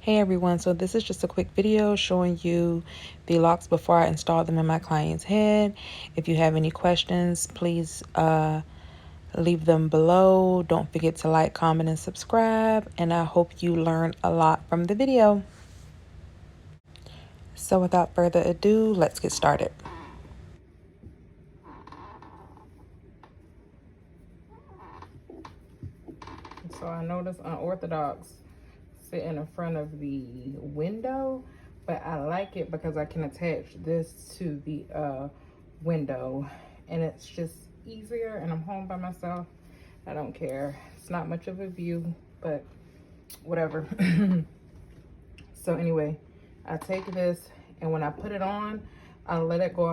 Hey everyone, so this is just a quick video showing you the locks before I install them in my client's head. If you have any questions, please leave them below. Don't forget to like, comment, and subscribe, and I hope you learn a lot from the video. So without further ado, let's get started. So I noticed unorthodox sitting in front of the window, but I like it because I can attach this to the window and it's just easier, and I'm home by myself. I don't care. It's not much of a view, but whatever. So anyway, I take this, and when I put it on, I let it go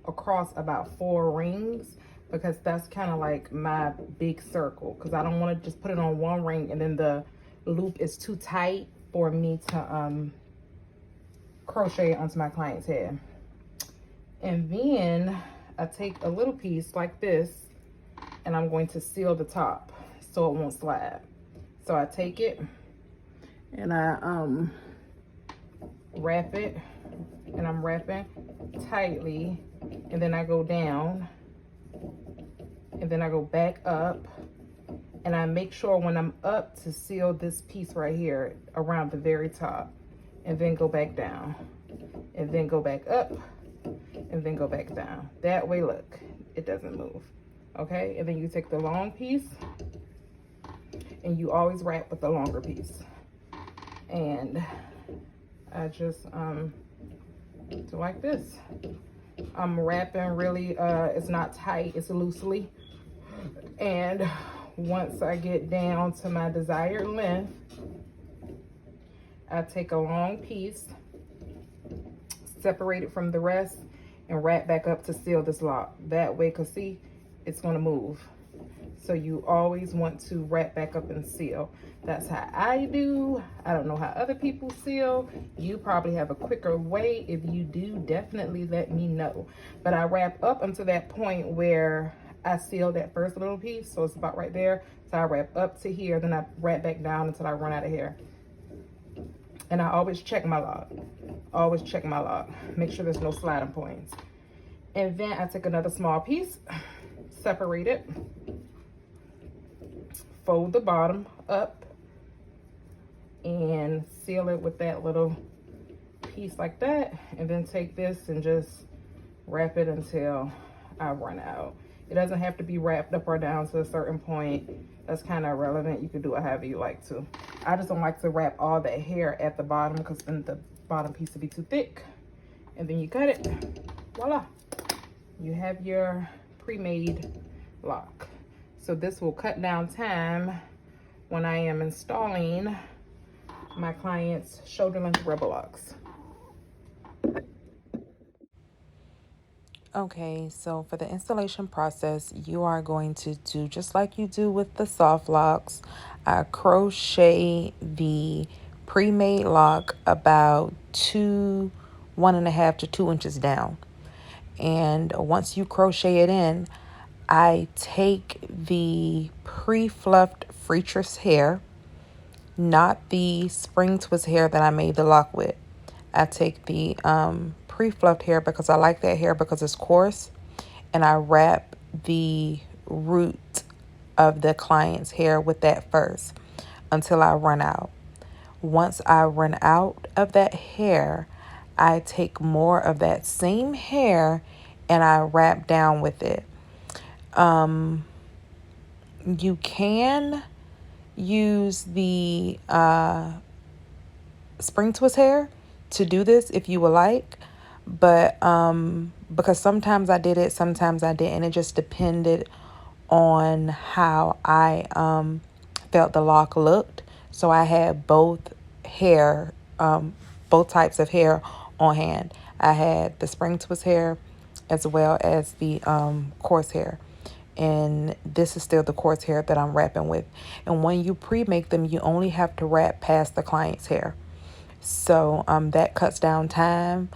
across about 4 rings, because that's kind of like my big circle, because I don't want to just put it on one ring and then the loop is too tight for me to crochet onto my client's head. And then I take a little piece like this and I'm going to seal the top so it won't slide. So I take it and I wrap it, and I'm wrapping tightly, and then I go down, and then I go back up, and I make sure when I'm up to seal this piece right here around the very top, and then go back down, and then go back up, and then go back down. That way, look, it doesn't move. Okay, and then you take the long piece, and you always wrap with the longer piece. And I just do like this. I'm wrapping really, it's not tight, it's loosely. And once I get down to my desired length, I take a long piece, separate it from the rest, and wrap back up to seal this lock. That way, cause see, it's gonna move. So you always want to wrap back up and seal. That's how I do. I don't know how other people seal. You probably have a quicker way. If you do, definitely let me know. But I wrap up until that point where I seal that first little piece. So it's about right there. So I wrap up to here, then I wrap back down until I run out of hair. And I always check my lock. Always check my lock. Make sure there's no sliding points. And then I take another small piece, separate it, fold the bottom up, and seal it with that little piece like that, and then take this and just wrap it until I run out. It doesn't have to be wrapped up or down to a certain point. That's kind of irrelevant. You can do it however you like to. I just don't like to wrap all that hair at the bottom, because then the bottom piece will be too thick. And then you cut it. Voila. You have your pre-made lock. So this will cut down time when I am installing my client's shoulder length rubber locks. Okay, so for the installation process, you are going to do just like you do with the soft locks. I crochet the pre-made lock about 1.5 to 2 inches down. And once you crochet it in, I take the pre-fluffed Freetress hair, not the spring twist hair that I made the lock with. I take the pre-fluffed hair because I like that hair because it's coarse, and I wrap the root of the client's hair with that first until I run out. Once I run out of that hair, I take more of that same hair and I wrap down with it. You can use the spring twist hair to do this if you would like, but because sometimes I did it, sometimes I didn't. It just depended on how I felt the lock looked. So I had both types of hair on hand. I had the spring twist hair as well as the coarse hair. And this is still the coarse hair that I'm wrapping with. And when you pre-make them, you only have to wrap past the client's hair. So that cuts down time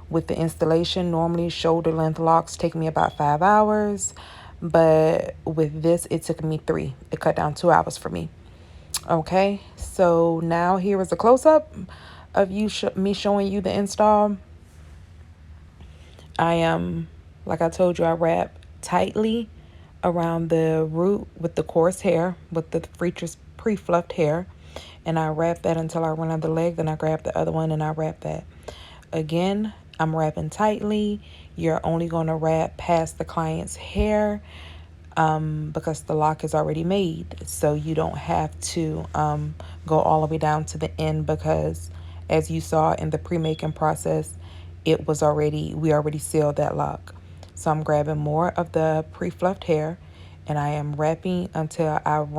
with the installation. Normally shoulder length locks take me about 5 hours, but with this it took me 3. It cut down 2 hours for me. Okay, so now here is a close-up of me showing you the install. I am, like I told you, I wrap tightly around the root with the coarse hair, with the pre-fluffed hair. And I wrap that until I run out the leg. Then I grab the other one and I wrap that. Again, I'm wrapping tightly. You're only going to wrap past the client's hair because the lock is already made. So you don't have to go all the way down to the end because as you saw in the pre-making process, we already sealed that lock. So I'm grabbing more of the pre-fluffed hair and I am wrapping until I of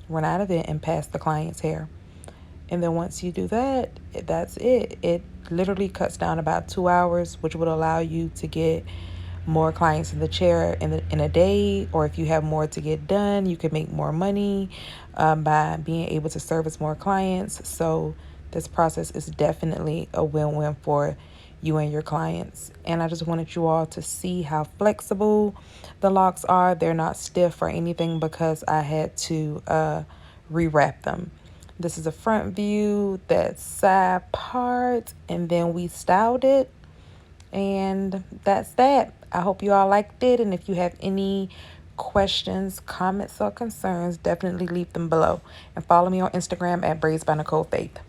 run out of it and pass the client's hair. And then once you do that, that's it. It literally cuts down about 2 hours, which would allow you to get more clients in the chair in a day. Or if you have more to get done, you can make more money by being able to service more clients. So this process is definitely a win-win for you and your clients. And I just wanted you all to see how flexible the locks are. They're not stiff or anything because I had to rewrap them. This is a front view, that side part, and then we styled it. And that's that. I hope you all liked it. And if you have any questions, comments, or concerns, definitely leave them below. And follow me on Instagram at Braids by Nicole Faith.